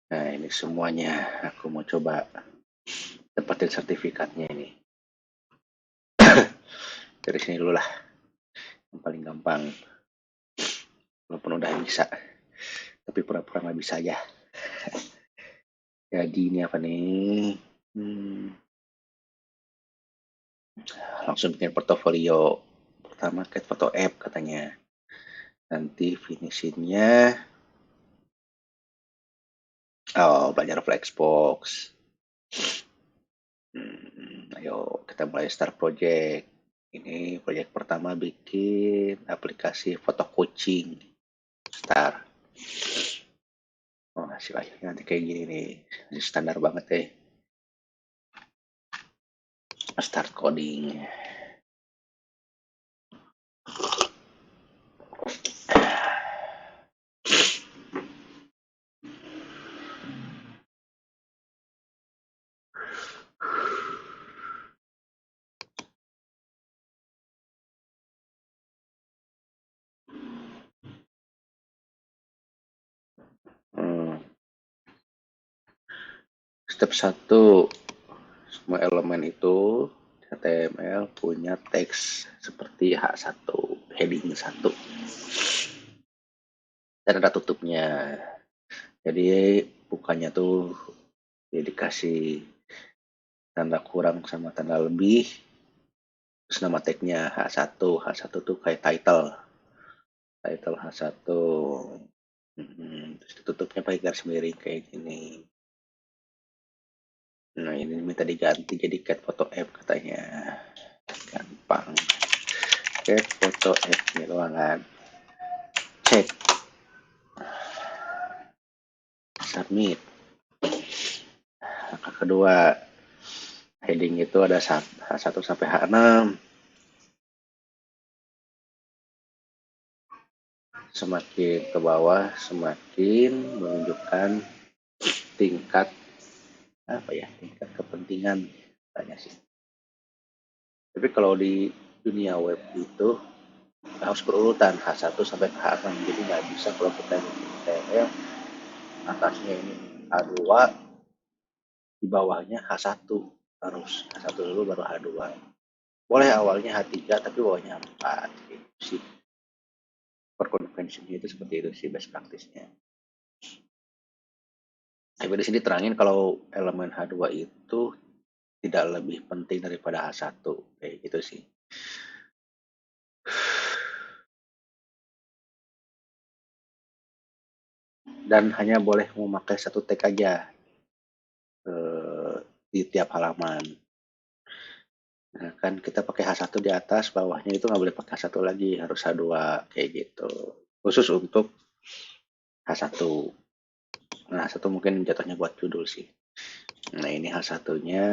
Nah, ini semuanya aku mau coba dapetin sertifikatnya ini. Dari sini dulu lah, yang paling gampang. Walaupun udah bisa, tapi pura-pura nggak bisa aja. Jadi ini apa nih? Hmm, langsung bikin portofolio. Pertama ke foto app katanya. Nanti finishingnya, oh belajar Flexbox. Ayo kita mulai start project. Ini project pertama bikin aplikasi foto coaching. Start. Oh, hasilnya nanti kayak gini nih. Ini standar banget deh. Start coding. Hmm. Step 1, semua elemen itu HTML punya teks seperti H1, heading 1. Dan ada tutupnya. Jadi bukannya tuh ya dikasih tanda kurang sama tanda lebih, terus nama tagnya H1. H1 tuh kayak title H1. Terus tutupnya pakai garis miring kayak gini. Nah, ini minta diganti jadi cat photo app katanya. Gampang. Cat photo app ini doang kan. Cek. Submit. Langkah kedua, heading itu ada H1 sampai H6. Semakin ke bawah, semakin menunjukkan tingkat tingkat kepentingan katanya sih. Tapi kalau di dunia web itu harus berurutan H1 sampai ke H6, jadi nggak bisa kalau kita bikin HTML atasnya ini H2, di bawahnya H1, harus H1 dulu baru H2. Boleh awalnya H3 tapi bawahnya H4 gitu sih. Perkonvensinya itu seperti itu sih best practice-nya. Tapi di sini terangin kalau elemen H2 itu tidak lebih penting daripada H1 kayak gitu sih. Dan hanya boleh memakai satu tag aja di tiap halaman. Nah, kan kita pakai H1 di atas, bawahnya itu nggak boleh pakai H1 lagi, harus H2 kayak gitu. Khusus untuk H1. Nah, H1 mungkin jatuhnya buat judul sih. Nah, ini H1-nya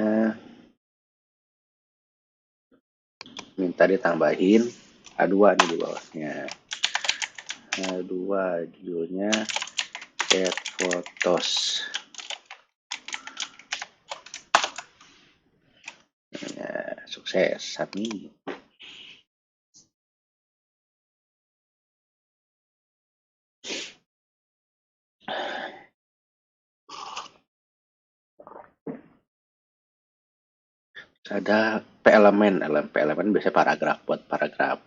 minta ditambahin H2 nih di bawahnya. H2 judulnya Cat Photos. Ya, sukses, submit. Ada P elemen biasanya paragraf, buat paragraf.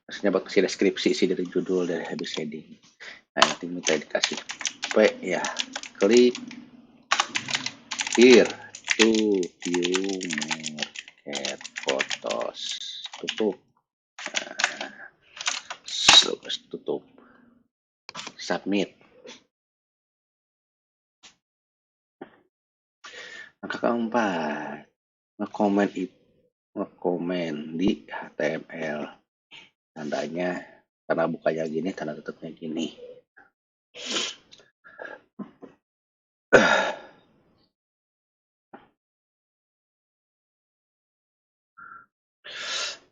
Maksudnya buat kasih deskripsi sih dari judul, dari habis heading. Nah, nanti minta dikasih P ya. Klik here to view more photos. Tutup. Terus tutup. Submit. Langkah keempat, ngekomen di HTML. Tandanya, tanda bukanya gini, tanda tutupnya gini.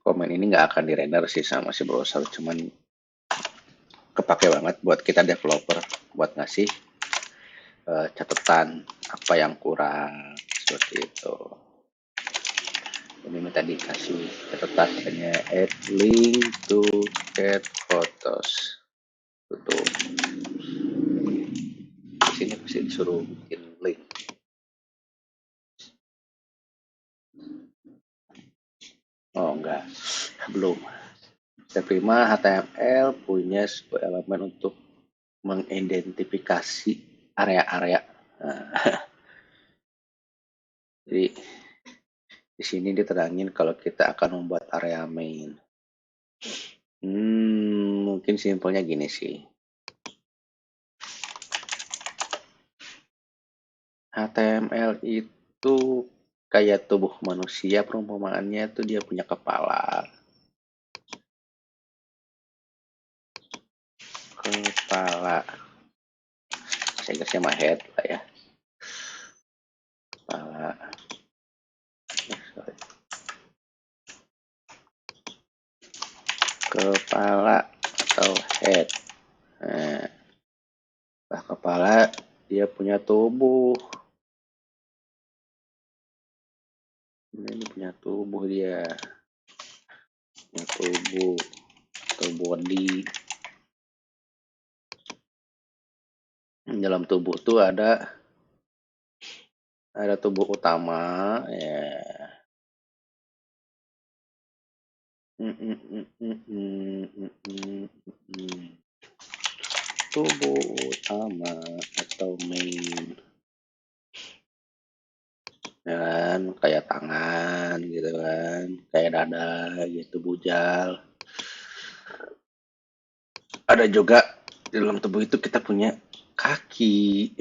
Komen ini nggak akan di-render sih sama si browser, cuman kepake banget buat kita developer, buat ngasih catatan apa yang kurang seperti itu. Ini minta dikasih catatan katanya add link to cat photos. Tutup. disuruh bikin link. Oh enggak, belum. Step 5, HTML punya sebuah elemen untuk mengidentifikasi area-area. Nah, jadi di sini diterangin kalau kita akan membuat area main. Mungkin simpelnya gini sih. HTML itu kayak tubuh manusia, perumpamaannya itu dia punya kepala. Saya Inggrisnya mah head lah ya. Kepala. Kepala atau head. Nah, kepala dia punya tubuh. Ini punya tubuh dia. Punya tubuh atau body. Dalam tubuh tuh ada tubuh utama ya. Tubuh utama atau main ya kan, kayak tangan gitu kan, kayak dada gitu, bujal. Ada juga di dalam tubuh itu kita punya kaki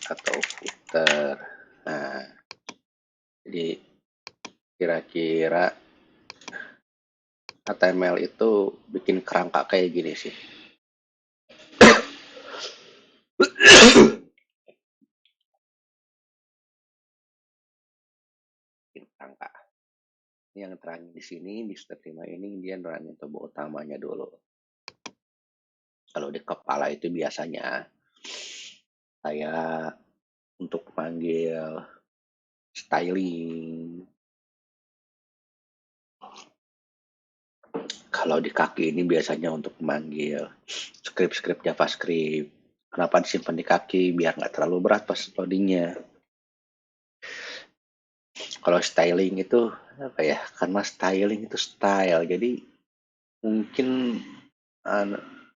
atau footer. Nah, jadi kira-kira HTML itu bikin kerangka kayak gini sih. Bikin kerangka. Yang terangin di sini di step 5 ini dia nerangin tubuh utamanya dulu. Kalau di kepala itu biasanya kayak untuk panggil styling. Kalau di kaki ini biasanya untuk memanggil script JavaScript. Kenapa disimpan di kaki? Biar nggak terlalu berat pas loadingnya. Kalau styling itu apa ya? Karena styling itu style, jadi mungkin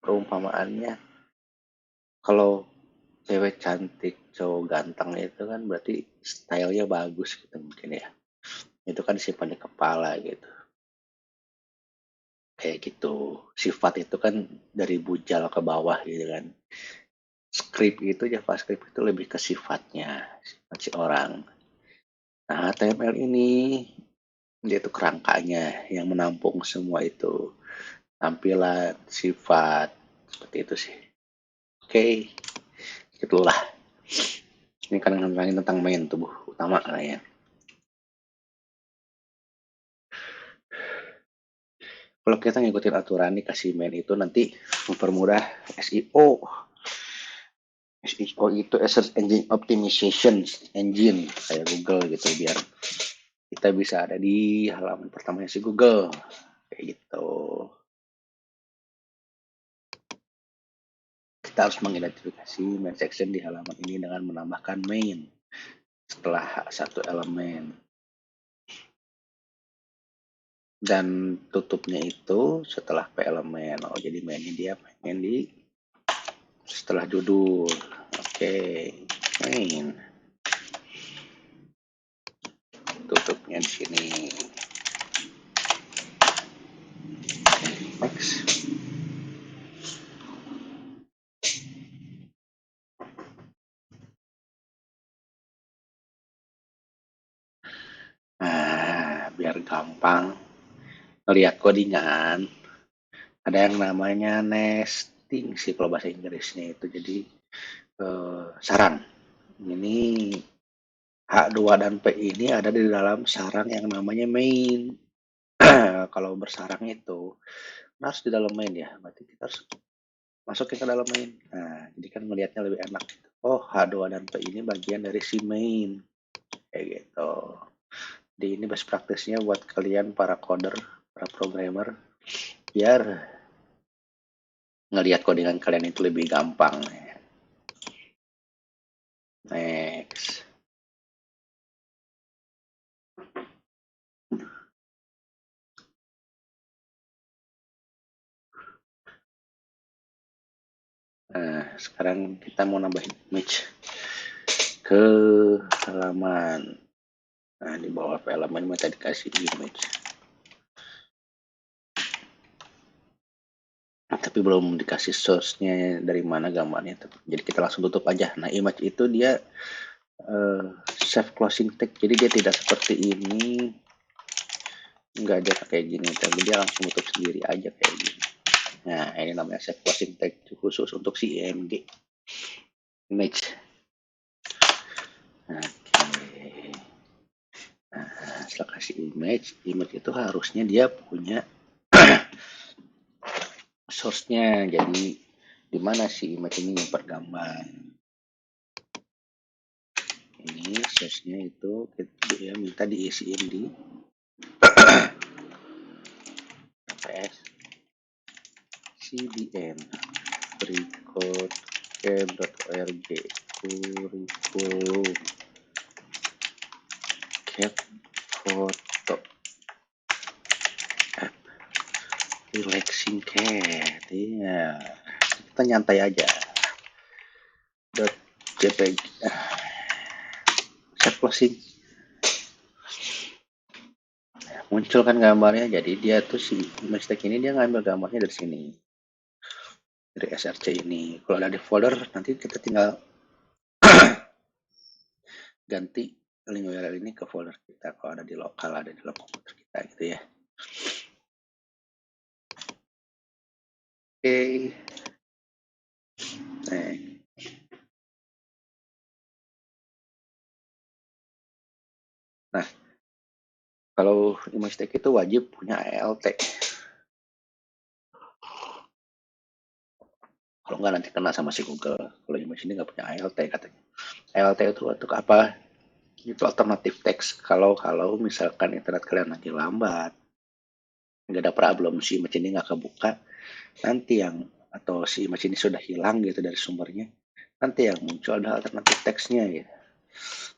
perumpamaannya kalau cewek cantik, cowok ganteng itu kan berarti stylenya bagus gitu mungkin ya. Itu kan disimpan di kepala gitu. Kayak gitu. Sifat itu kan dari bujal ke bawah gitu kan. Script itu, JavaScript itu lebih ke sifatnya, sifat si orang. Nah, HTML ini dia itu kerangkanya yang menampung semua itu. Tampilan, sifat, seperti itu sih. Oke, itulah. Ini kan ngomongin tentang main tubuh utama kayaknya. Kalau kita ngikutin aturan dikasih main itu nanti mempermudah SEO. SEO itu Search Engine Optimization Engine kayak Google gitu, biar kita bisa ada di halaman pertamanya si Google kayak gitu. Kita harus mengidentifikasi main section di halaman ini dengan menambahkan main setelah satu elemen, dan tutupnya itu setelah P elemen. Oh, jadi mainnya dia main di setelah judul. Oke, main. Tutupnya di sini. Next. Nah, biar gampang ngelihat codingan, ada yang namanya nesting sih kalau bahasa Inggrisnya itu. Jadi sarang. Ini H2 dan P ini ada di dalam sarang yang namanya main. Kalau bersarang itu harus di dalam main ya, berarti kita harus masukin ke dalam main. Nah, jadi kan melihatnya lebih enak. Oh, H2 dan P ini bagian dari si main. Kayak gitu. Jadi ini best practice-nya buat kalian para coder, para programmer, biar ngelihat codingan kalian itu lebih gampang. Next. Nah, sekarang kita mau nambahin image ke halaman. Nah, di bawah halaman kita dikasih image. Tapi belum dikasih source-nya dari mana gambarnya. Jadi kita langsung tutup aja. Nah, image itu dia save closing tag. Jadi dia tidak seperti ini. Nggak ada kayak gini. Tapi dia langsung tutup sendiri aja kayak gini. Nah, ini namanya save closing tag khusus untuk si IMG image. Oke. Nah, setelah kasih image itu harusnya dia punya source-nya. Jadi di mana si image ini yang pergambar. Ini source-nya itu dia minta diisiin di cdn freecodecamp.org kurikulum cat foto app relaxing cat. Iya, kita nyantai aja. .jpg set closing, muncul kan gambarnya. Jadi dia tuh si mistake ini dia ngambil gambarnya dari sini, dari src ini. Kalau ada di folder nanti kita tinggal ganti link URL ini ke folder kita kalau ada di lokal, ada di lokal komputer kita gitu ya. Oke. Nah, kalau image tag itu wajib punya ALT. Kalau nggak nanti kena sama si Google. Kalau image ini nggak punya ALT katanya. ALT itu untuk apa? Itu alternatif teks. Kalau misalkan internet kalian lagi lambat, nggak ada problem, si image ini nggak kebuka, nanti yang atau si image ini sudah hilang gitu dari sumbernya, nanti yang muncul ada alternatif teksnya gitu.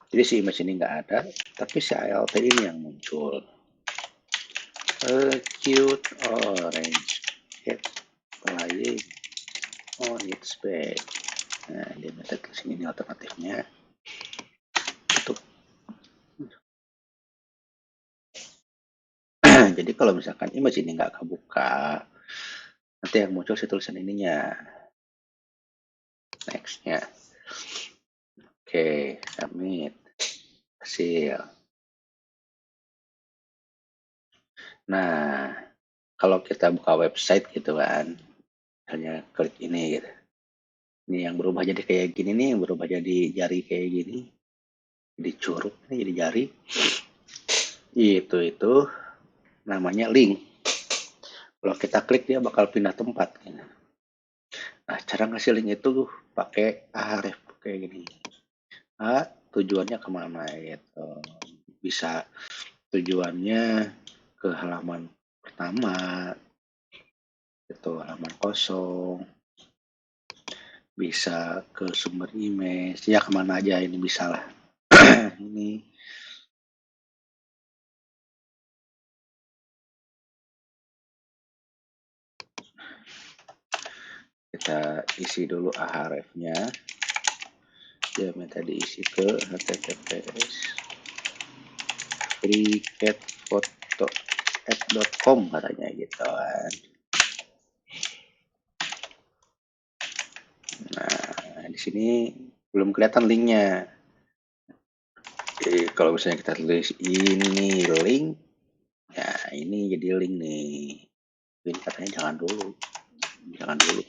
Jadi si image ini nggak ada, tapi si ALT ini yang muncul. A cute orange cat playing on its bed. Nah, dia minta ke sini alternatifnya. Tutup. Jadi kalau misalkan image ini nggak kebuka, nanti yang muncul si tulisan ininya. Next-nya. Oke, submit. Hasil. Nah, kalau kita buka website gitu kan, hanya klik ini gitu. Ini yang berubah jadi kayak gini nih, yang berubah jadi jari kayak gini. Jadi curug, jadi jari. Itu namanya link. Kalau kita klik dia bakal pindah tempat. Nah, cara ngasih link itu pakai ahref kayak gini. Tujuannya kemana gitu. Bisa tujuannya ke halaman pertama, itu halaman kosong, bisa ke sumber image, ya kemana aja ini bisa lah. Ini kita isi dulu ahrefnya. Dia minta diisi ke https freecatphoto.com katanya gitu kan. Nah, di sini belum kelihatan linknya. Oke, kalau misalnya kita tulis ini link, ya ini jadi link nih. Ini katanya jangan dulu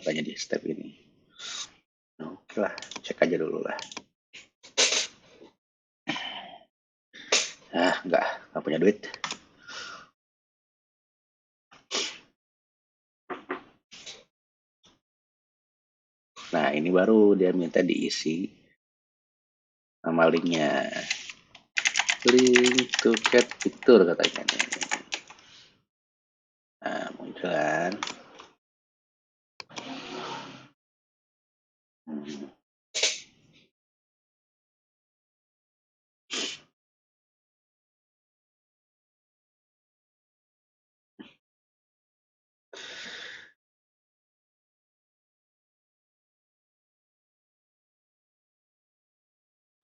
katanya di step ini. Oke lah, cek aja dulu lah. Nggak punya duit. Nah, ini baru dia minta diisi nama linknya. Link to cat picture katanya nih. Nah, muncul kan.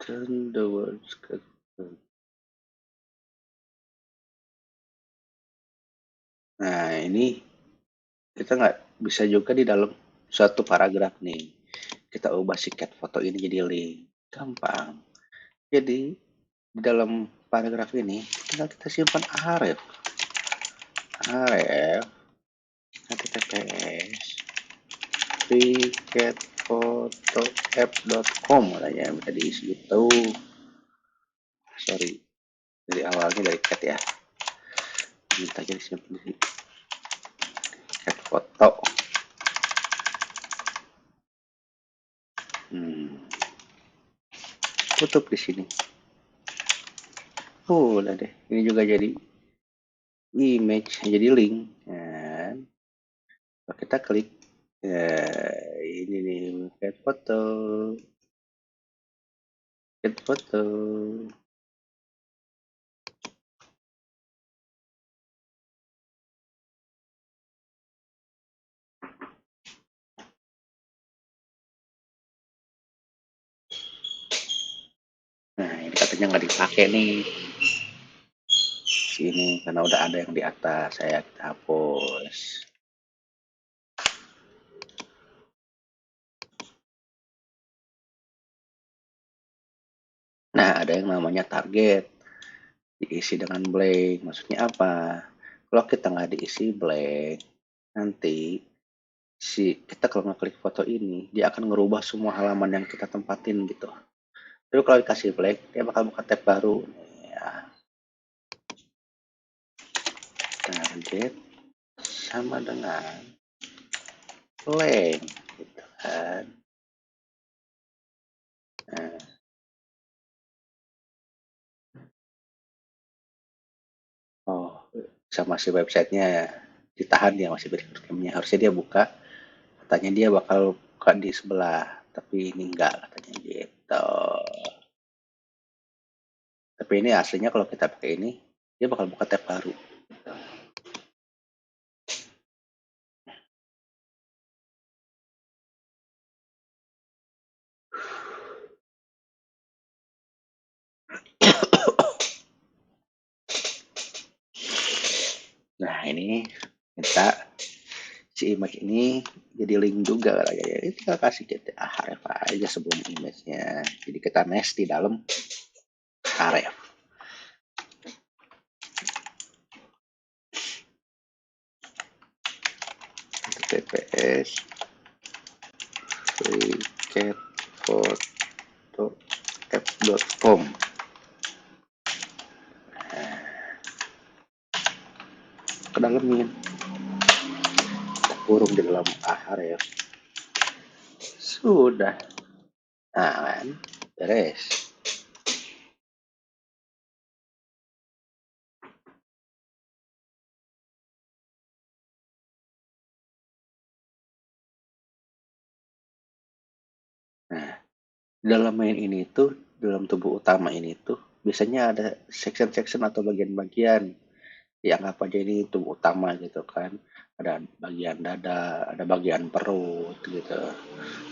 Turn the words ke. Nah, ini kita nggak bisa juga di dalam suatu paragraf nih. Kita ubah si cat foto ini jadi link. Gampang. Jadi, di dalam paragraf ini, tinggal kita simpan href. Href, https, free-cat-photo-app.com katanya bisa diisi gitu. Sorry, dari awalnya dari cat ya. Minta jadi simpan di cat foto. Tutup di sini. Udah deh. Ini juga jadi image, jadi link. Dan kita klik. Ini nih, cat foto. Cat foto. Nah, ini katanya nggak dipakai nih. Sini, karena udah ada yang di atas. Saya kita hapus. Nah, ada yang namanya target. Diisi dengan blank. Maksudnya apa? Kalau kita nggak diisi blank, nanti kita kalau ngeklik foto ini, dia akan ngerubah semua halaman yang kita tempatin gitu. Tapi kalau dikasih blank, dia bakal buka tab baru. Ya, target sama dengan blank gitu kan. Nah, oh, sama si websitenya ditahan ya, masih berikutnya harusnya dia buka, katanya dia bakal buka di sebelah, tapi ini enggak katanya gitu. Tapi ini aslinya kalau kita pakai ini, dia bakal buka tab baru. Nah, ini kita si image ini jadi link juga ya. Kita kasih href aja sebelum image-nya. Jadi kita nest di dalam href. https free-cat-photo-app.com. Ke dalamin, kita kurung di dalam href. Sudah. Nah, kan beres. Nah, dalam main ini tuh, dalam tubuh utama ini tuh biasanya ada section-section atau bagian-bagian. Ya anggap aja ini tubuh utama gitu kan. Ada bagian dada, ada bagian perut gitu,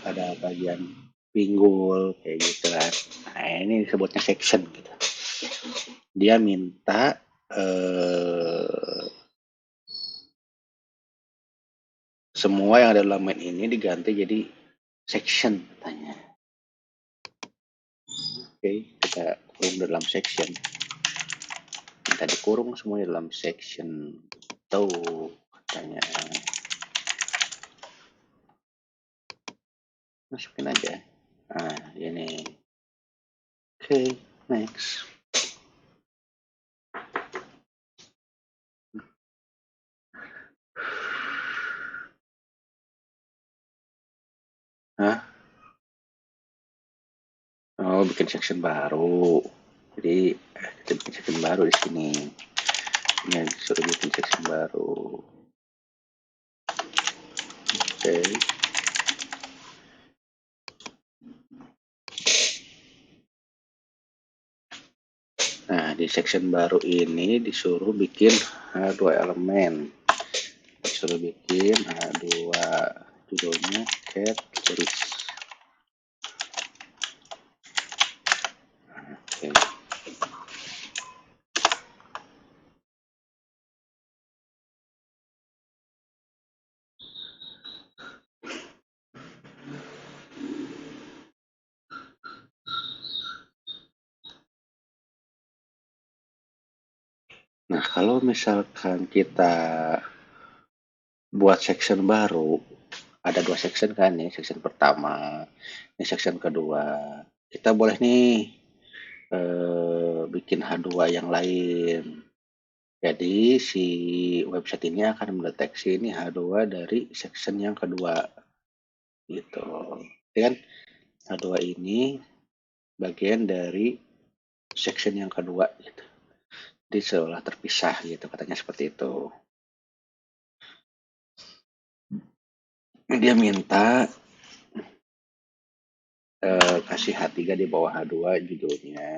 ada bagian pinggul kayak gitu kan. Nah, ini disebutnya section gitu. Dia minta semua yang ada dalam main ini diganti jadi section katanya. Oke, kita kurung dalam section. Kita dikurung semuanya dalam section. Tuh katanya. Masukin aja. Nah, ini. Oke, next. Hah? Oh, bikin section baru. Jadi kita bikin section baru di sini. Ini disuruh bikin section baru. Oke. Nah, di section baru ini disuruh bikin dua elemen. Disuruh bikin dua, judulnya cat series. Nah, kalau misalkan kita buat section baru, ada dua section kan nih, section pertama, ini section kedua. Kita boleh nih bikin H2 yang lain. Jadi si website ini akan mendeteksi ini H2 dari section yang kedua gitu. Jadi kan H2 ini bagian dari section yang kedua gitu. Jadi seolah terpisah gitu, katanya seperti itu. Dia minta kasih H3 di bawah H2, judulnya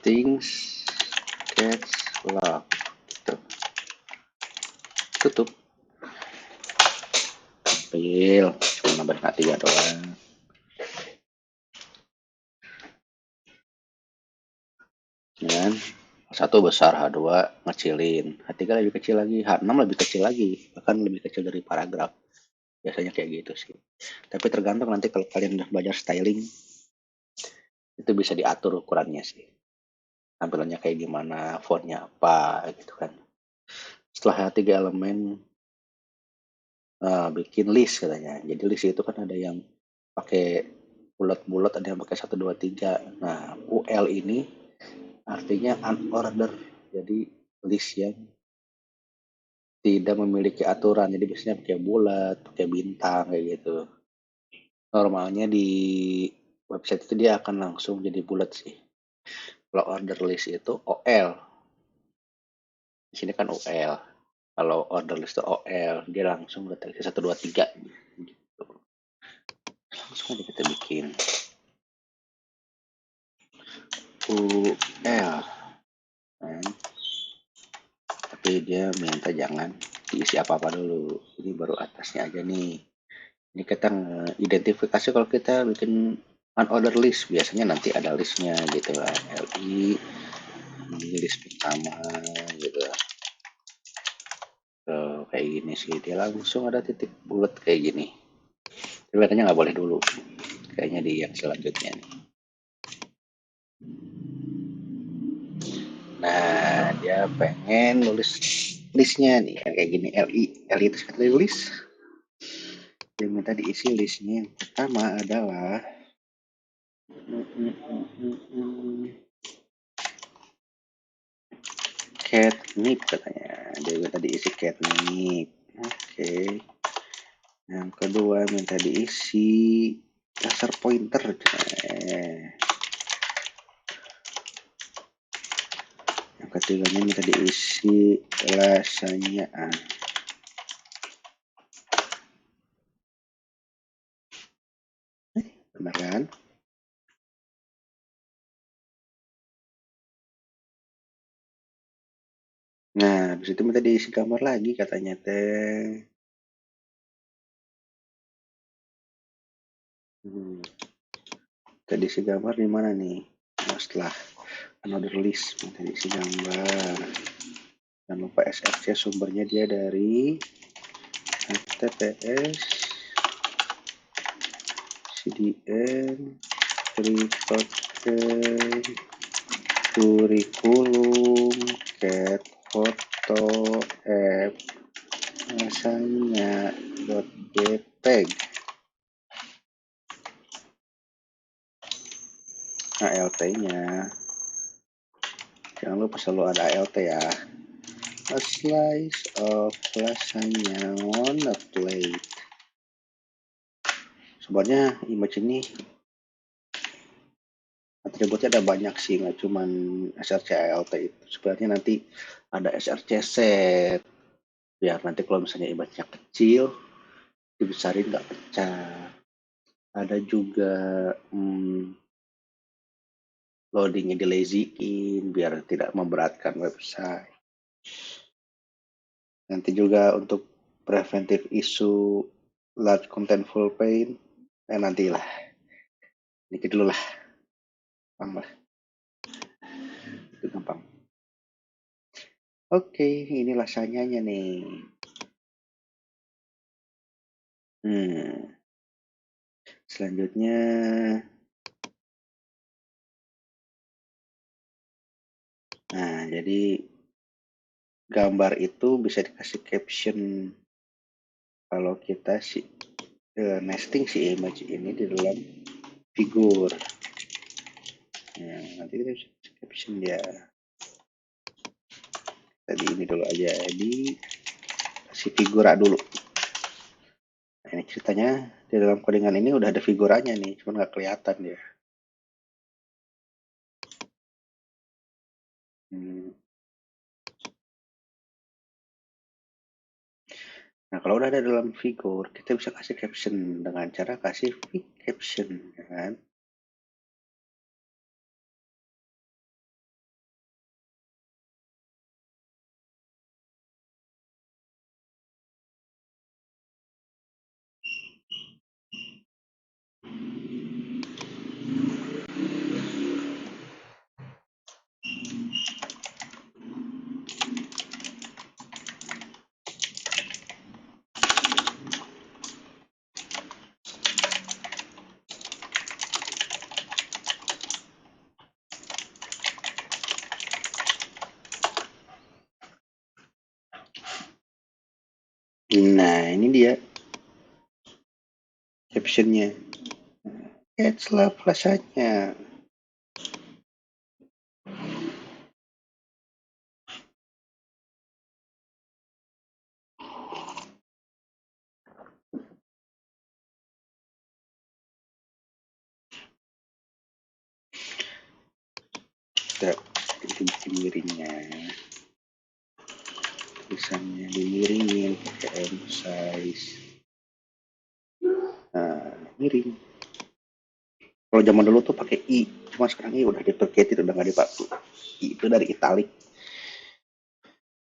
Things Gets Locked gitu. Tutup. Fail, cuma nambahin H3 doang. Dan satu besar, H2 ngecilin, H3 lebih kecil lagi, H6 lebih kecil lagi, bahkan lebih kecil dari paragraf. Biasanya kayak gitu sih. Tapi tergantung nanti kalau kalian udah belajar styling, itu bisa diatur ukurannya sih. Tampilannya kayak gimana, fontnya apa gitu kan. Setelah H3 elemen, bikin list katanya. Jadi list itu kan ada yang pakai bulat-bulat, ada yang pakai 1, 2, 3. Nah, UL ini artinya unorder. Jadi list yang tidak memiliki aturan. Jadi biasanya pakai bulat, pakai bintang kayak gitu. Normalnya di website itu dia akan langsung jadi bulat sih. Kalau order list itu OL. Di sini kan UL. Kalau order list itu OL, dia langsung deteksi 1, 2, 3 gitu. Langsung aja kita bikin UL. Kan? Tapi dia minta jangan diisi apa-apa dulu. Ini baru atasnya aja nih. Ini kita identifikasi kalau kita bikin unorder list, biasanya nanti ada listnya gitu kan. LI, ini list pertama gitu. Tuh, kayak gini sih, dia langsung ada titik bulat kayak gini. Tapi katanya nggak boleh dulu. Kayaknya di yang selanjutnya nih. Nah, dia pengen nulis listnya nih kayak gini, LI itu sekali list. Dia minta diisi listnya. Yang pertama adalah catnip katanya. Dia minta diisi catnip. Oke. Yang kedua minta diisi laser pointer. Yang ketiganya minta diisi lasanya. Benar kan? Nah, habis itu minta diisi gambar lagi katanya teh. Minta diisi gambar di mana nih? Nah, setelah another list minta diisi gambar. Jangan lupa SRC sumbernya dia dari HTTPS CDN kurikulum cat foto app rasanya .jpeg. ALT-nya jangan lupa selalu ada ALT ya. A slice of lasagna on a plate. Sebenarnya image ini atributnya ada banyak sih, nggak cuman src ALT itu. Sebenarnya nanti ada src set, biar nanti kalau misalnya image-nya kecil dibesarin nggak pecah. Ada juga loadingnya di lazy in biar tidak memberatkan website. Nanti juga untuk preventive issue large contentful paint, nantilah, dikit dulu lah, gampang lah, itu gampang. Oke, ini lasagna-nya nih. Selanjutnya Nah, jadi gambar itu bisa dikasih caption kalau kita nesting si image ini di dalam figur. Nah, nanti kita bisa kasih caption dia. Tadi ini dulu aja, di si figura dulu. Nah, ini ceritanya di dalam codingan ini udah ada figuranya nih, cuma nggak kelihatan dia. Nah, kalau udah ada dalam figur, kita bisa kasih caption dengan cara kasih fig caption, ya kan? Nah, ini dia captionnya. It's love rasanya. Kita bikin miringnya. Tulisannya dimiringin pakai M size. Nah, miring. Kalau zaman dulu tuh pakai I, cuma sekarang I udah deprecated, udah nggak dipakai. I itu dari italic.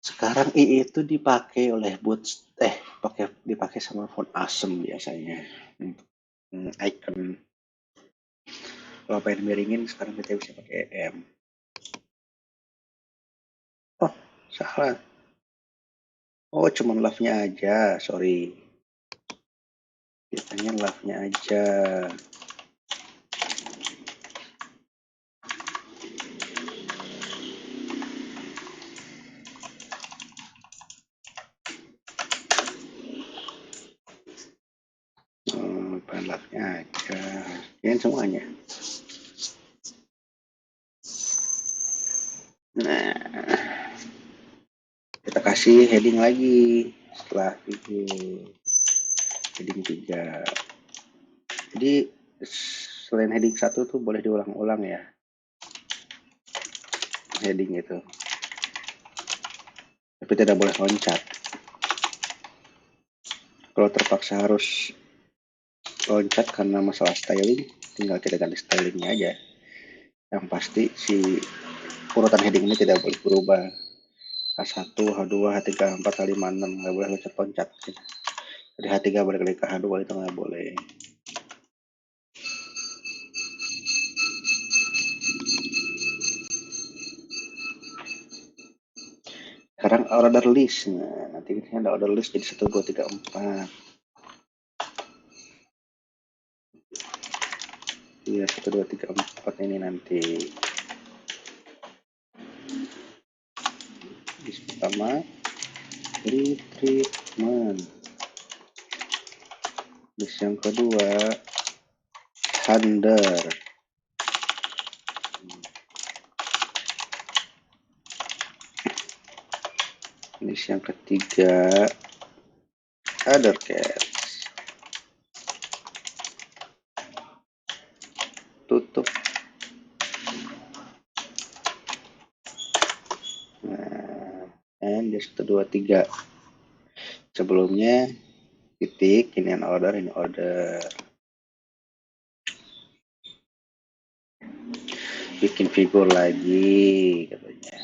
Sekarang I itu dipakai oleh dipakai sama font Asem biasanya untuk icon. Kalau pengen miringin sekarang kita bisa pakai M. Oh, salah. Oh, cuman love-nya aja, sorry. Biasanya love-nya aja. Bukan love-nya aja. Ini semuanya. Nah, kita kasih heading lagi setelah itu. Heading 3. Jadi selain heading 1 tuh boleh diulang-ulang ya. Heading itu. Tapi tidak boleh loncat. Kalau terpaksa harus loncat karena masalah styling, tinggal kita ganti stylingnya aja. Yang pasti si urutan heading ini tidak boleh berubah. H1, H2, H3, H4, H5, H6 nggak boleh loncat-loncat. Jadi H3 balik lagi ke H2 itu nggak boleh. Sekarang order list. Nah, nanti ini ada order list jadi 1, 2, 3, 4. Iya, 1, 2, 3, 4 ini nanti. List pertama, retreatment. List yang kedua, under. List yang ketiga, other cats. Tutup. Nah, and 1, 2, 3. Sebelumnya titik, ini order, ini order. Bikin figur lagi katanya.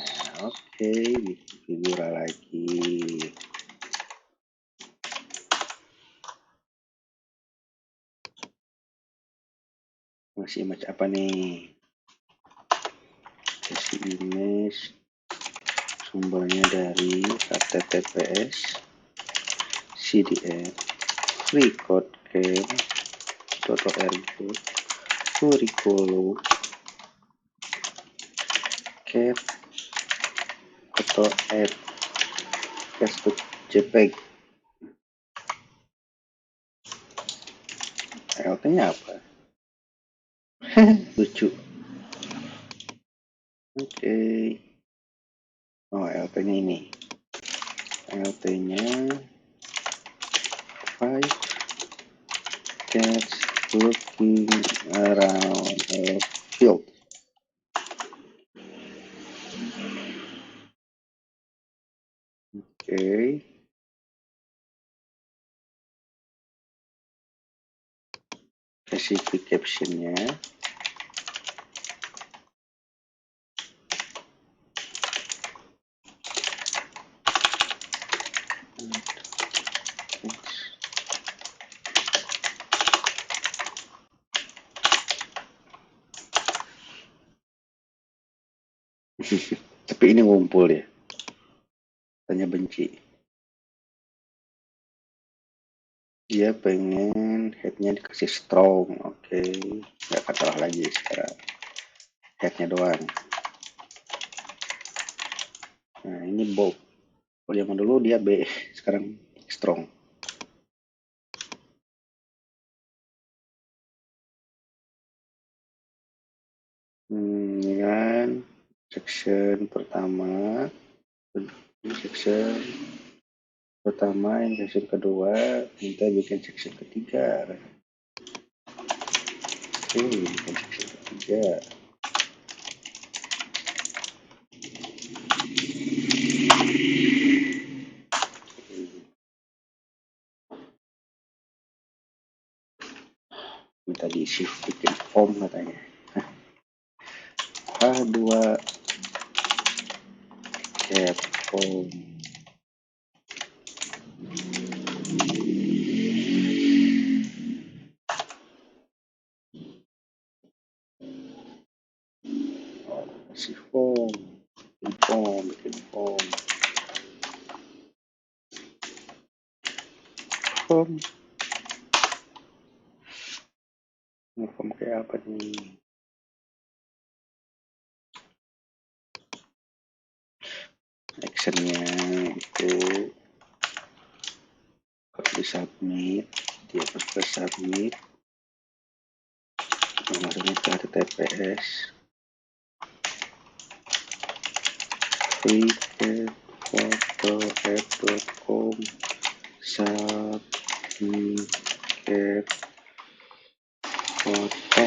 Oke, bikin figur lagi. Masih image apa nih? Kasih image, sumbernya dari https cdn freecodecamp.org curriculum cat foto add cache to JPEG. ALT nya apa? Lucu. Oke. Oh, ALT nya ini. ALT nya 5 cats looking around a field. Oke. Kasih captionnya. Tapi ini ngumpul ya. Tanya benci. Dia pengen headnya dikasih strong. Oke. Nggak kalah lagi sekarang. Headnya doang. Nah, ini bold. Kalau zaman dulu dia B, sekarang strong. Ini kan section pertama, ini section pertama, ini section kedua, kita bikin section ketiga. Oke, bikin section ketiga. Minta diisi bikin form katanya. A2 cat form. Si form, bikin form. Form kayak apa nih? Actionnya itu kalau di submit, dia harus ke submit, masuknya ke https free.photoapp.com submit foto.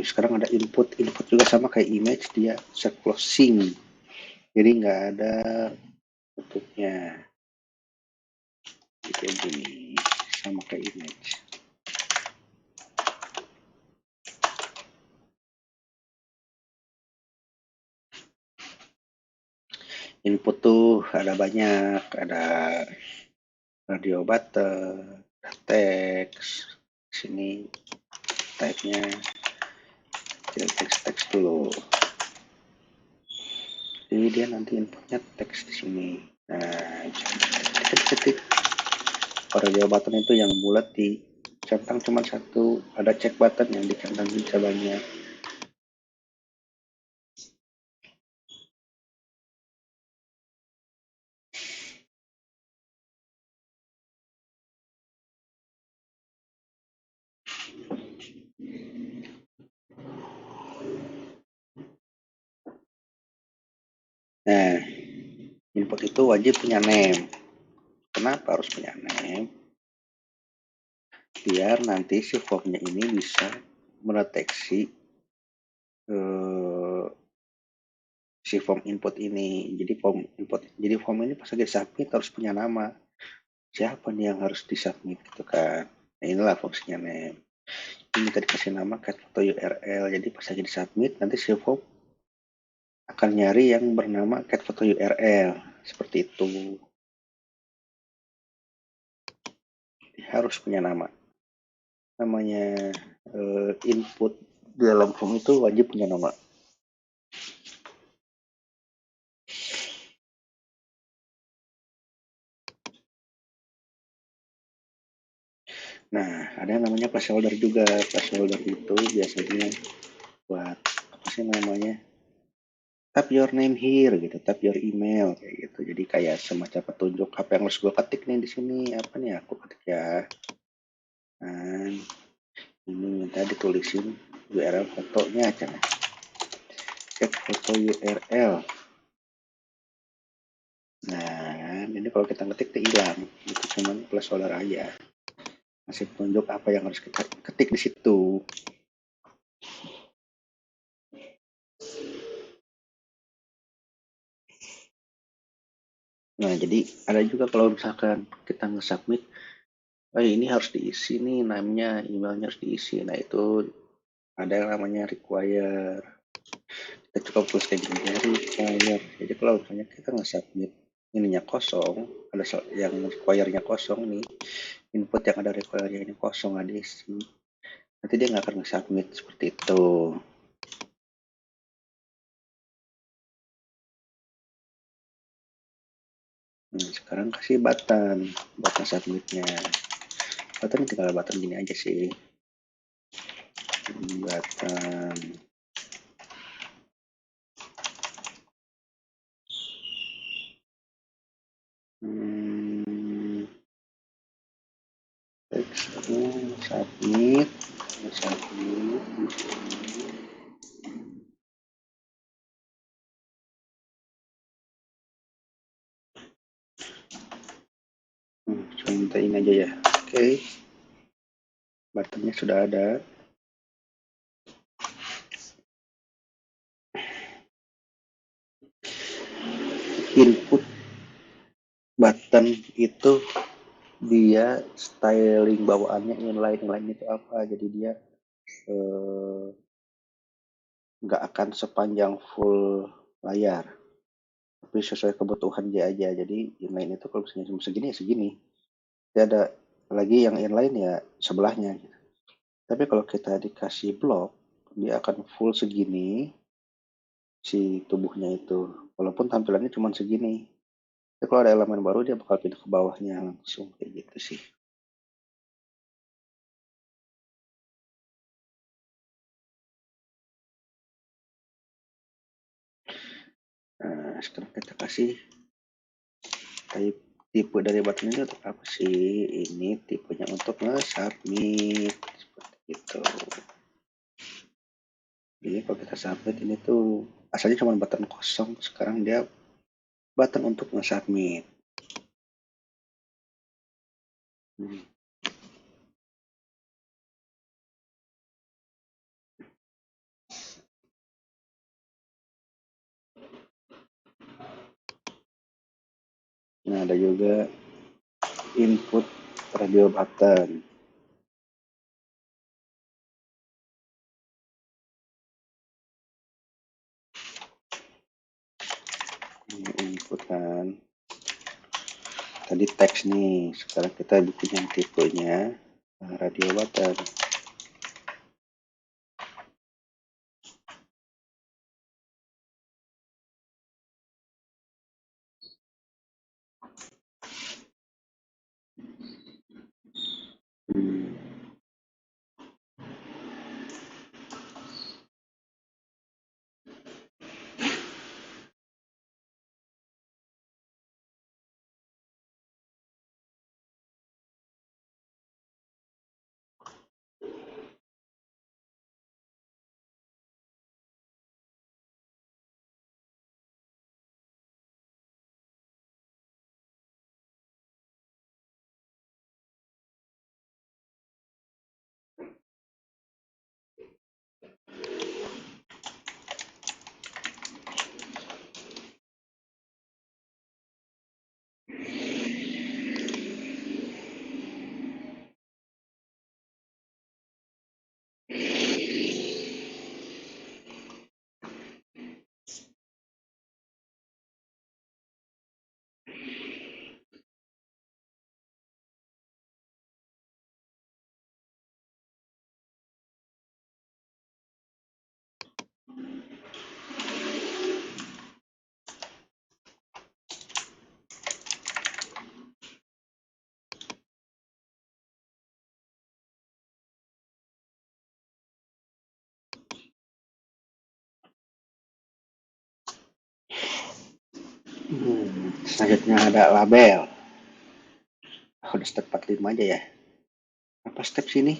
Sekarang ada input juga sama kayak image, dia bisa closing, jadi nggak ada bentuknya kayak gini, sama kayak image. Input tuh ada banyak, ada radio button, ada teks, sini type-nya teks dulu. Jadi dia nanti inputnya teks di sini. Nah, ketik. Radio button itu yang bulat dicentang cuma satu, ada check button yang dicentang bisa banyak. Nah, input itu wajib punya name. Kenapa harus punya name? Biar nanti si formnya ini bisa mendeteksi si form input ini. Jadi form ini pas lagi submit harus punya nama. Siapa nih yang harus disubmit gitu kan. Nah, inilah fungsinya name. Ini kita dikasih nama cat photo URL. Jadi pas lagi disubmit nanti si form akan nyari yang bernama cat photo URL. Seperti itu. Jadi harus punya nama. Namanya input di dalam form itu wajib punya nama. Nah, ada yang namanya placeholder juga. Placeholder itu biasanya buat apa sih namanya? Tap your name here gitu, tap your email kayak gitu. Jadi kayak semacam petunjuk apa yang harus gue ketik nih di sini. Apa nih aku ketik ya? Nah, ini minta ditulisin URL fotonya aja. Cek foto URL. Nah, ini kalau kita ngetik tuh hilang. Itu cuma placeholder aja. Masih petunjuk apa yang harus kita ketik di situ. Nah, jadi ada juga kalau misalkan kita nge-submit, oh ini harus diisi nih, namanya, emailnya harus diisi. Nah, itu ada yang namanya require. Kita cukup tulis kayak gini ya, require. Jadi kalau misalnya kita nge-submit ininya kosong, ada yang require-nya kosong nih, input yang ada require-nya ini kosong, ada isi. Nanti dia nggak akan nge-submit seperti itu. Sekarang kasih button submitnya. Button tinggal button gini aja sih. Button. Submit. Cuma minta ini aja ya. Oke. Buttonnya sudah ada. Input button itu dia styling bawaannya inline itu apa, jadi dia nggak akan sepanjang full layar, tapi sesuai kebutuhan dia aja. Jadi inline itu kalau misalnya cuma segini ya segini, dia ada lagi yang inline ya sebelahnya gitu. Tapi kalau kita dikasih blok, dia akan full segini si tubuhnya itu, walaupun tampilannya cuma segini. Tapi kalau ada elemen baru dia bakal pindah ke bawahnya langsung kayak gitu sih. Nah, sekarang kita kasih tipe dari button ini untuk apa sih? Ini tipenya untuk nge-submit seperti itu. Jadi kalau kita submit ini tuh asalnya cuma button kosong, sekarang dia button untuk nge-submit. Nah, ada juga input radio button. Ini input kan. Tadi teks nih, sekarang kita bikin yang tipenya radio button. Selanjutnya ada label. Udah step 45 aja ya. Apa step sini?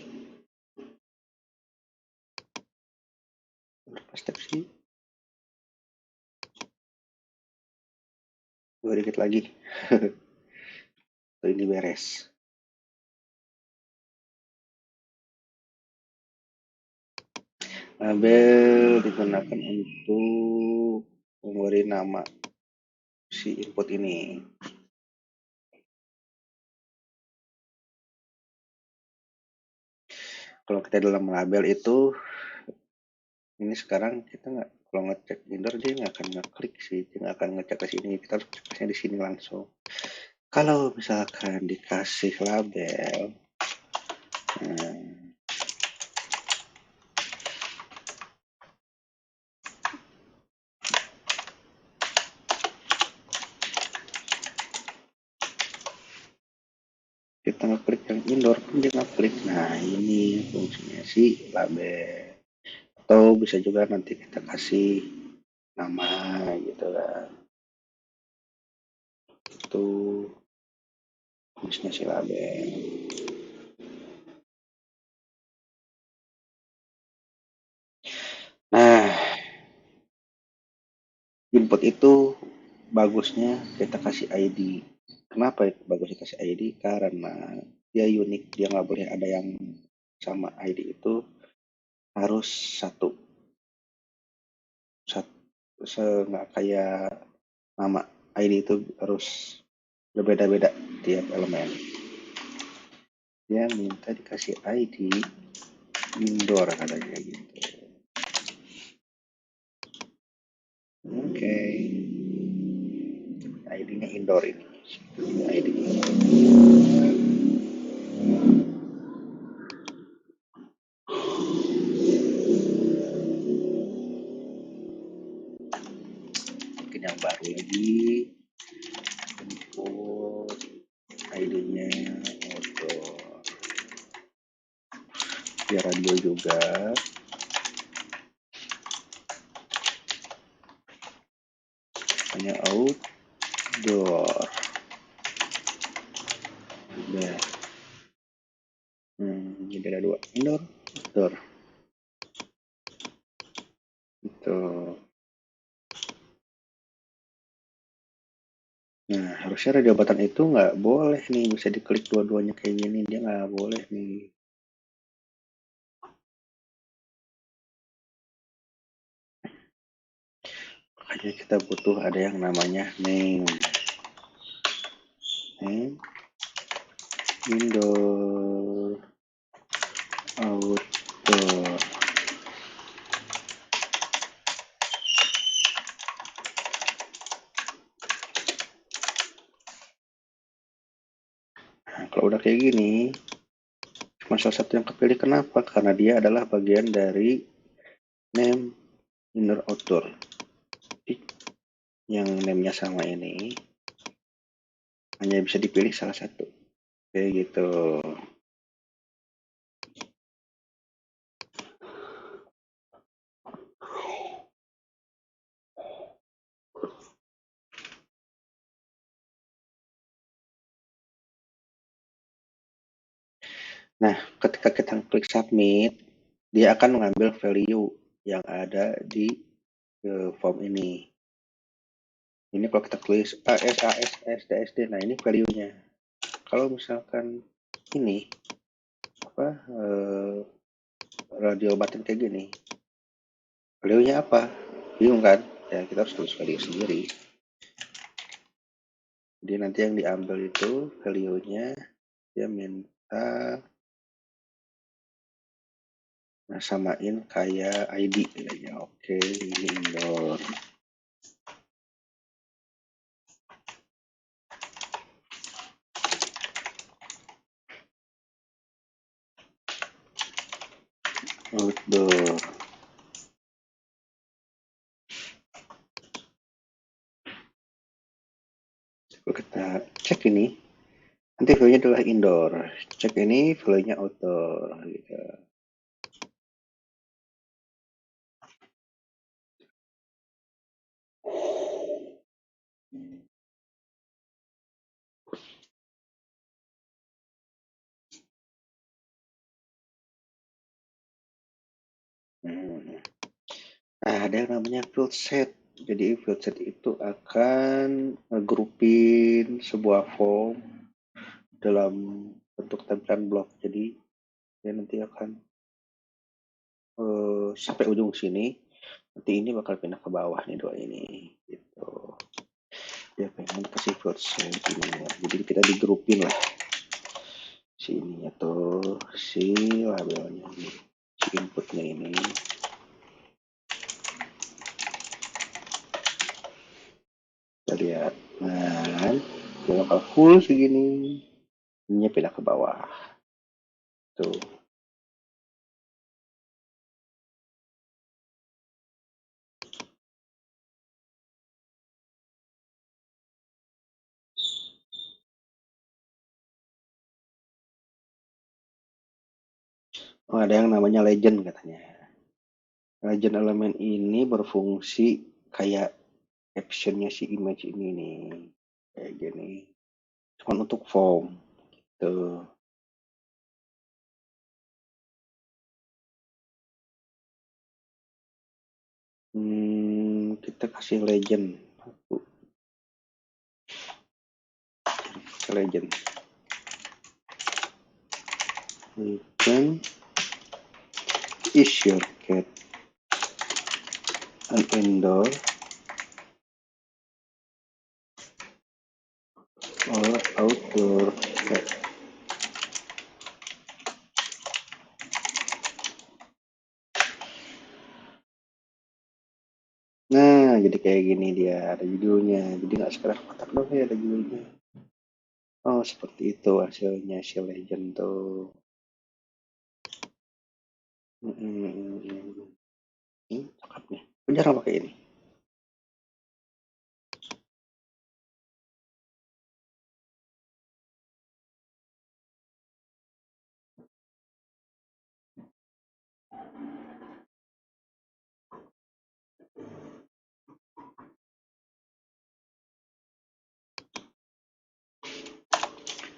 Berapa step sih? Dua dikit lagi. Ini beres. Label digunakan untuk memberi nama si input ini. Kalau kita dalam label itu, ini sekarang kita nggak, kalau ngecek indoor dia nggak akan ngeklik sih, dia nggak akan ngecek ke sini. Kita harus ceknya di sini langsung. Kalau misalkan dikasih label, kita ngeklik yang indoor pun dia ngeklik. Nah ini fungsinya si label. Atau bisa juga nanti kita kasih nama gitu kan. Itu fungsinya si label. Nah, input itu bagusnya kita kasih ID. Kenapa itu bagusnya kasih ID? Karena dia unik, dia nggak boleh ada yang sama ID itu, harus satu. Nggak kayak nama, ID itu harus berbeda-beda tiap elemen. Dia minta dikasih ID indoor katanya gitu. Oke. ID-nya indoor ini. ID. Mungkin yang baru lagi, input ID-nya auto. Dia radio juga. Hanya outdoor. Udah. Jadi ada dua, indoor, outdoor. Itu. Nah, harusnya radio button itu nggak boleh nih bisa diklik dua-duanya kayak gini, dia nggak boleh nih. Makanya kita butuh ada yang namanya name indoor, outdoor. Nah, kalau udah kayak gini, cuma salah satu yang kepilih. Kenapa? Karena dia adalah bagian dari name indoor outdoor. Yang name-nya sama ini hanya bisa dipilih salah satu. Kayak gitu. Nah, ketika kita klik submit, dia akan mengambil value yang ada di form ini. Ini kalau kita klik AS, nah ini value-nya. Kalau misalkan ini apa radio button kayak gini, value-nya apa? Bingung kan? Ya kita harus tulis value sendiri. Jadi nanti yang diambil itu value-nya, dia minta samain kayak ID kayaknya. Oke, ini indoor. Outdoor. Kalau kita cek ini, nanti value-nya adalah indoor. Cek ini value-nya outdoor gitu. Hmm. Nah, ada yang namanya field set. Jadi field set itu akan ngegrupin sebuah form dalam bentuk tampilan blok. Jadi dia nanti akan sampai ujung sini. Nanti ini bakal pindah ke bawah nih dua ini. Gitu. Dia pengen kasih field set ini ya. Jadi kita digrupin lah. Si ininya tuh, si labelnya nih. Si inputnya ini. Kita lihat. Nah, dia bakal full segini. Ininya pindah ke bawah. Tuh. Oh, ada yang namanya legend katanya. Legend elemen ini berfungsi kayak captionnya si image ini nih. Kayak gini. Cuma untuk form. Tuh. Kita kasih legend. Legend. Legend is your cat an indoor or outdoor cat? Nah, jadi kayak gini dia, ada judulnya. Jadi nggak sekedar kotak doang ya, ada judulnya. Oh, seperti itu hasilnya si legend tuh. Cakep nih. Aku jarang pakai ini.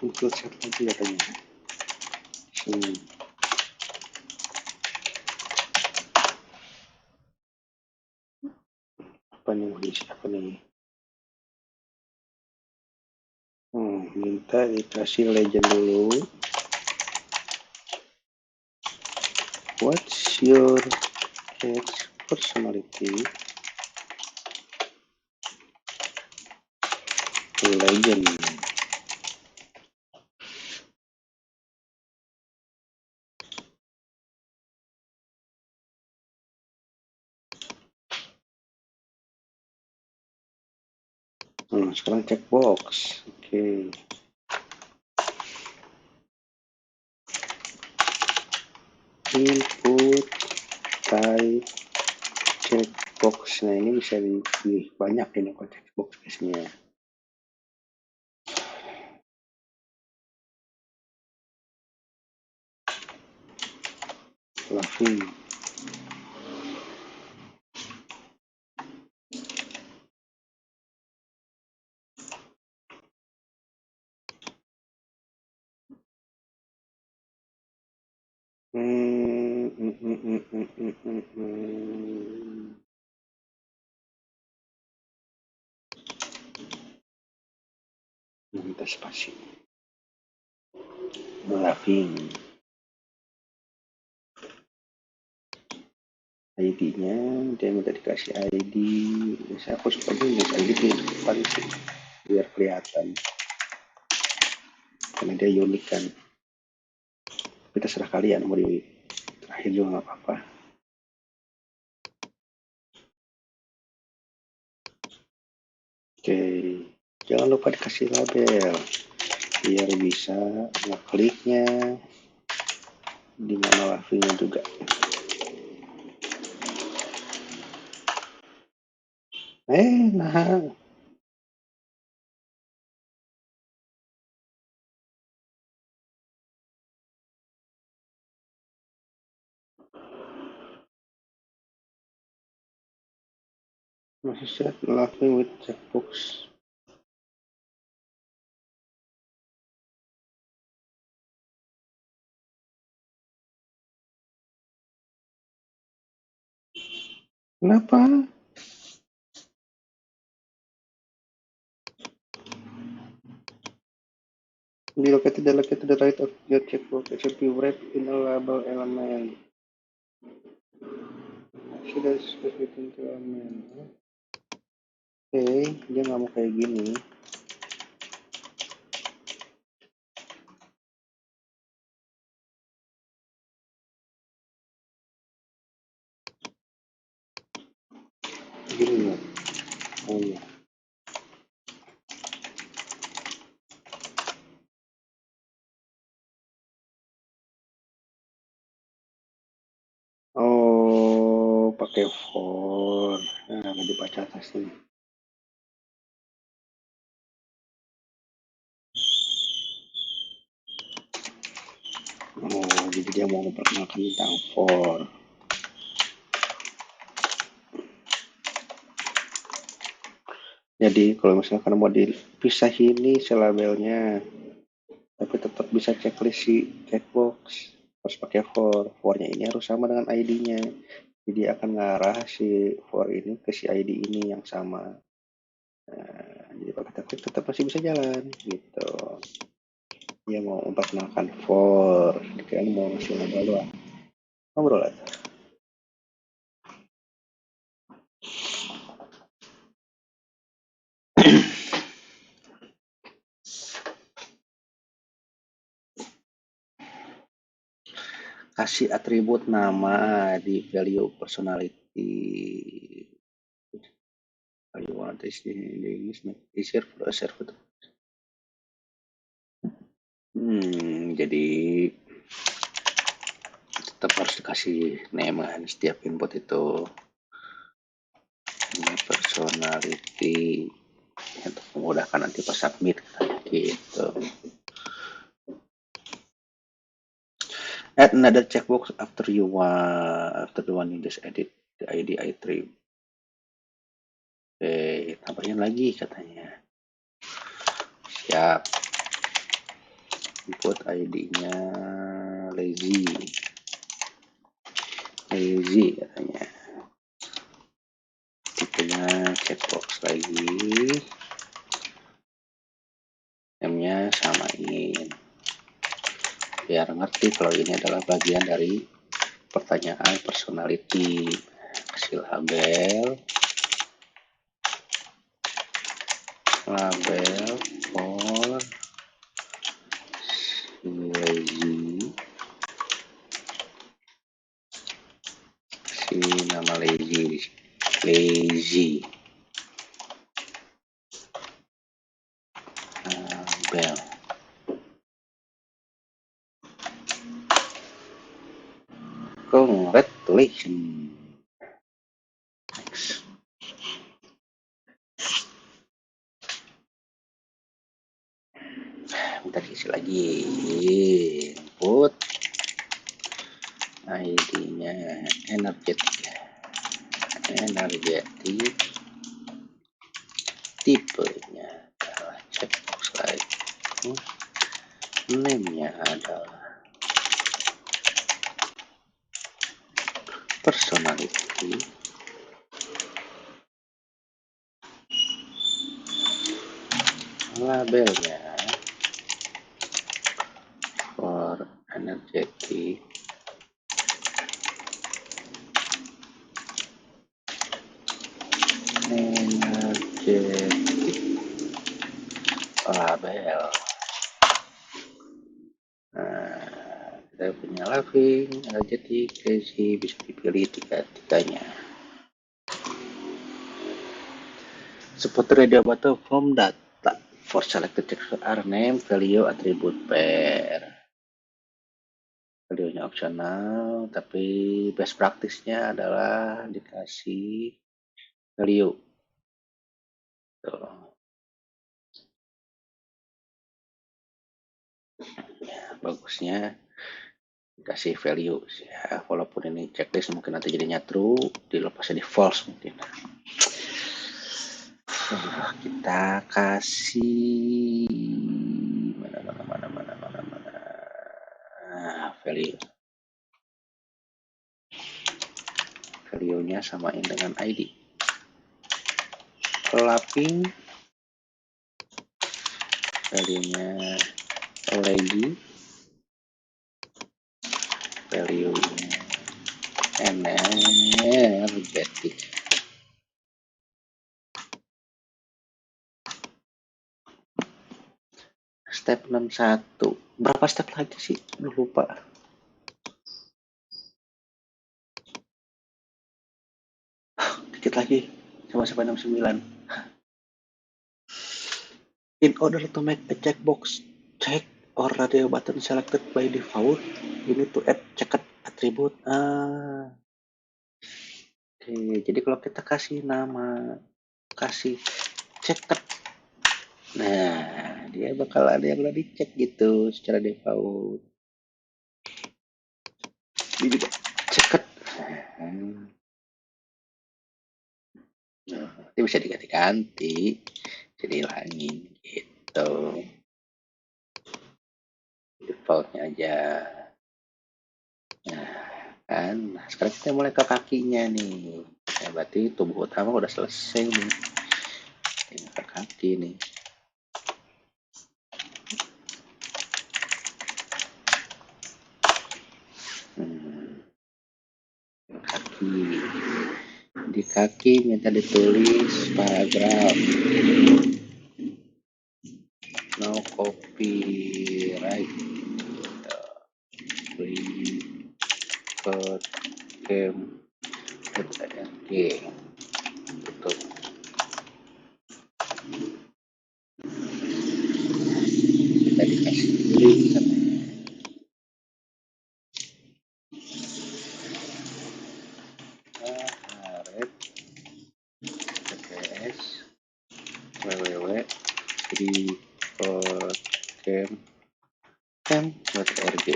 Untuk set lagi katanya. Hmm. Apa nih mau diisi apa nih? Minta dikasih legend dulu. What's your cat's personality? Legend. Sekarang checkbox. Oke. Input type checkbox. Nah, ini bisa dipilih banyak ini kok checkbox biasanya. Laughing. Minta spasi. Laughing. ID-nya dia minta dikasih ID. Saya aku seperti ini ID di depan sih biar kelihatan karena dia unik kan. Kita serah kalian mau di terakhir juga nggak apa-apa. Oke, jangan lupa dikasih label biar bisa ngekliknya di mana laughingnya juga. Nah, masih set laughing with checkbox. Kenapa? Be located to the right of your checkbox. It should be wrapped in a label element. Should I specific into element? Oke, dia nggak mau kayak gini. Gini ya. Oh iya. Oh, pakai for. Nah, nggak dibaca atasnya. Oh, jadi dia mau memperkenalkan tentang for. Jadi kalau misalkan mau dipisah ini si labelnya, tapi tetap bisa checklist si checkbox, harus pakai for. For-nya ini harus sama dengan ID-nya. Jadi akan ngarah si for ini ke si ID ini yang sama. Nah, jadi pakai teknik tetap masih bisa jalan gitu. Dia mau memperkenalkan for, kira mau ngasih label doang. Ngobrol lah. Kasih atribut nama di value personality. You want this in English make easier for a server. Jadi tetap harus dikasih name kan setiap input itu. Ini personality untuk memudahkan nanti pas submit gitu. Add another checkbox after the one you just edit the ID I3. Oke, tambahin lagi katanya. Siap. Input ID-nya lazy katanya. Tipenya checkbox lagi. M-nya samain. Biar ngerti kalau ini adalah bagian dari pertanyaan personality. Kasih label for lazy, si nama lazy label. Congratulations. Next. Minta diisi lagi input ID-nya energetik, tipenya adalah checkbox lagi, name-nya adalah personality, labelnya for energetic, label. Nah, kita punya laughing, energetic, crazy, bisa dipilih tiga-tiganya. Support radio button from data for selected text are name, value, attribute, pair. Value-nya opsional, tapi best practice-nya adalah dikasih value. Tuh. Ya, bagusnya dikasih value ya, walaupun ini checklist mungkin nanti jadinya true, dilepasnya di false mungkin. Kita kasih mana value-nya samain dengan ID. Collaping, value-nya lagi, value-nya energetic. Step 61. Berapa step lagi sih? Lupa. Dikit lagi. Coba sampai 69. In order to make a checkbox check or radio button selected by default, you need to add checked attribute. Oke, jadi kalau kita kasih nama, kasih checked, nah dia bakal ada yang udah dicek gitu secara default. Ini juga checked. Nanti bisa diganti-ganti, jadi hilangin gitu. Defaultnya aja. Nah, kan. Nah, sekarang kita mulai ke kakinya nih. Ya, berarti tubuh utama udah selesai nih. Ini ke kaki nih. Kaki. Di kaki minta ditulis paragraf. No copyright. Free code game. Oke. Betul. Kita dikasih link sama www.free.game.org.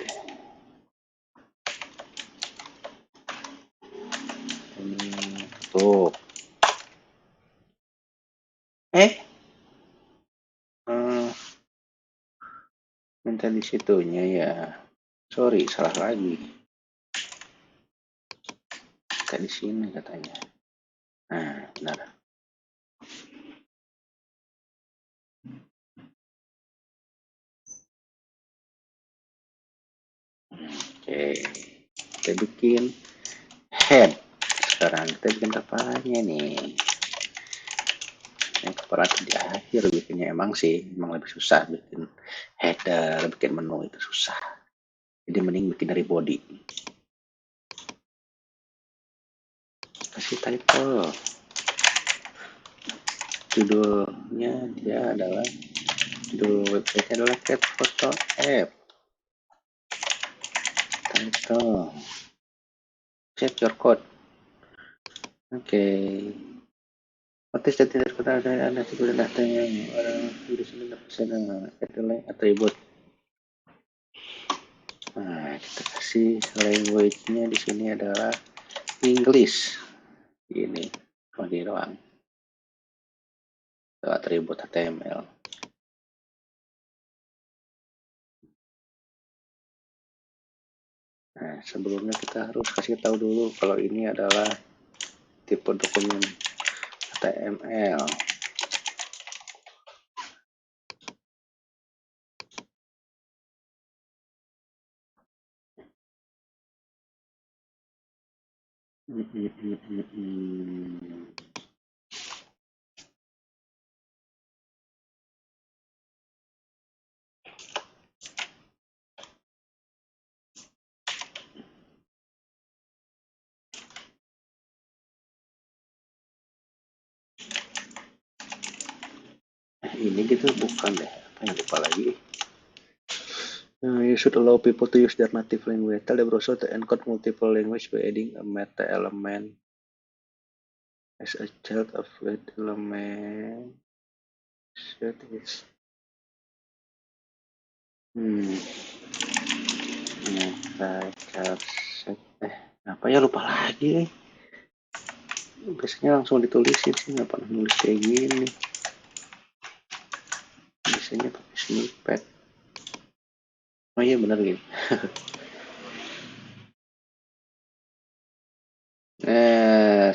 Ini tutup. Minta di situnya ya. Sorry, salah lagi. Kayak di sini katanya. Nah, benar. Oke, kita bikin head. Sekarang kita bikin kepalanya nih. Yang kepala di akhir bikinnya emang lebih susah bikin header, bikin menu itu susah. Jadi mending bikin dari body. Kasih title. Judulnya dia adalah judul website adalah Cat Photo App. Title. Set your code. Oke. What is the title kota ada sebuah data yang orang di sini dapat atribut. Nah, kita kasih language-nya di sini adalah English. Ini di doang. Atribut HTML. Nah, sebelumnya kita harus kasih tahu dulu kalau ini adalah tipe dokumen HTML. Ini gitu bukan deh, apa yang lupa lagi. You should allow people to use their native language. Tell the browser to encode multiple language by adding a meta element as a child of that element. Set is apa ya, lupa lagi nih. Biasanya langsung ditulisin sih, nggak pernah nulis kayak gini. Biasanya pakai snippet. Oh iya benar gitu.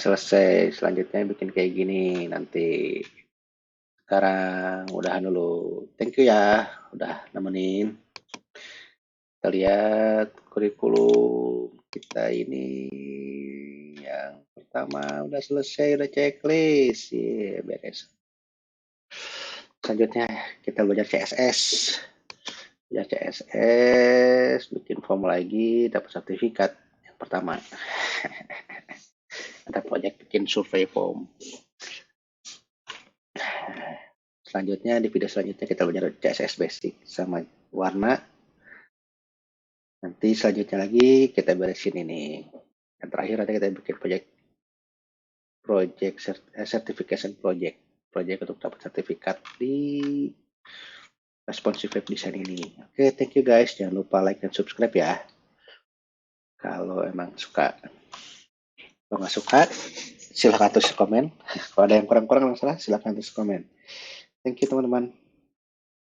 selesai. Selanjutnya bikin kayak gini nanti. Sekarang udahan dulu. Thank you ya udah nemenin. Kita lihat kurikulum kita ini yang pertama udah selesai, udah checklist. Beres. Selanjutnya kita belajar CSS. Belajar CSS, bikin form lagi, dapat sertifikat yang pertama. Ada proyek bikin survei form. Selanjutnya di video selanjutnya kita belajar CSS basic sama warna. Nanti selanjutnya lagi kita beresin ini. Yang terakhir nanti kita bikin project certification project untuk dapat sertifikat di responsive web design ini. Oke, thank you guys. Jangan lupa like dan subscribe ya. Kalau emang suka. Kalau nggak suka, silahkan tulis komen. Kalau ada yang kurang-kurang masalah, silahkan tulis komen. Thank you teman-teman.